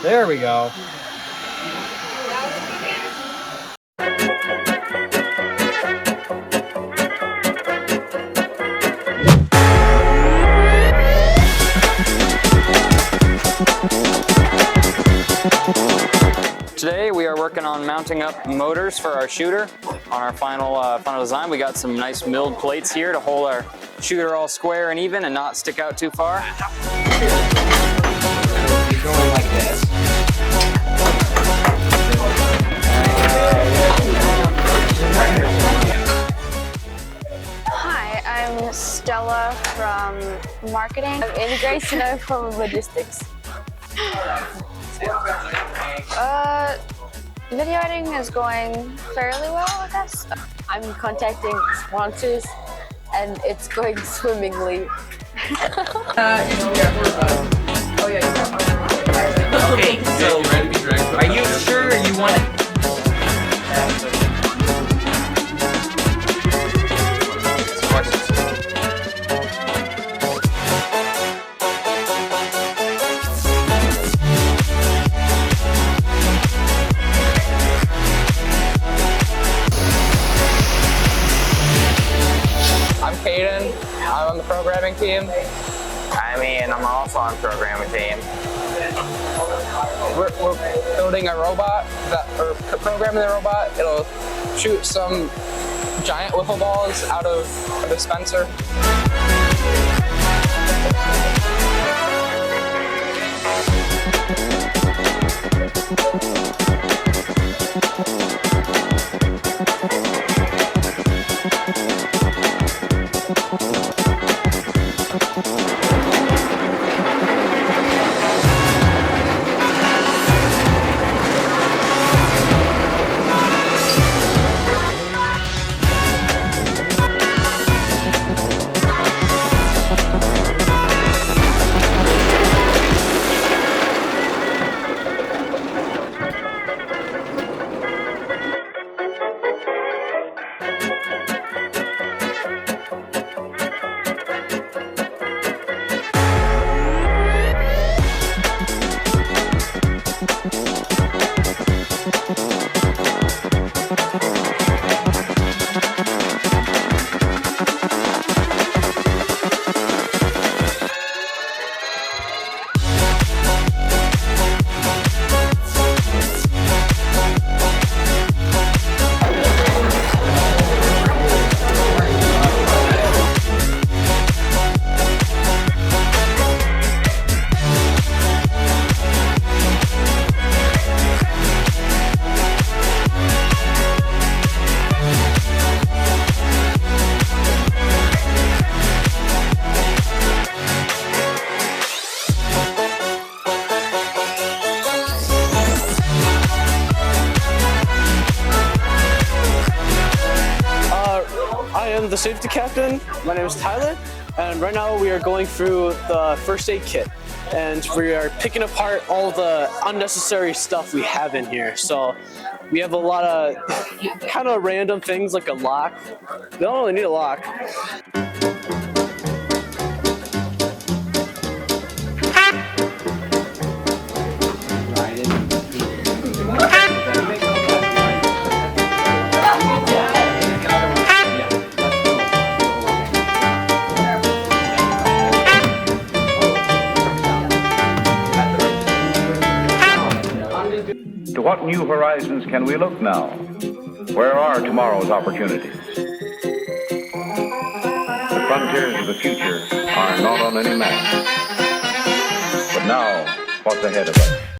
There we go. Today we are working on mounting up motors for our shooter on our final design. We got some nice milled plates here to hold our shooter all square and even and not stick out too far. Going like this. Hi, I'm Stella from marketing. I'm Amy Grace and I'm from logistics. Video editing is going fairly well, I guess. I'm contacting sponsors and it's going swimmingly. Okay, so are you sure you want it? I'm on the programming team. I'm also on the programming team. We're building a robot, or programming the robot. It'll shoot some giant wiffle balls out of a dispenser. I am the safety captain. My name is Tyler, and right now we are going through the first aid kit, and we are picking apart all the unnecessary stuff we have in here. So we have a lot of kind of random things like a lock. We don't really need a lock. To what new horizons can we look now? Where are tomorrow's opportunities? The frontiers of the future are not on any map. But now, what's ahead of us?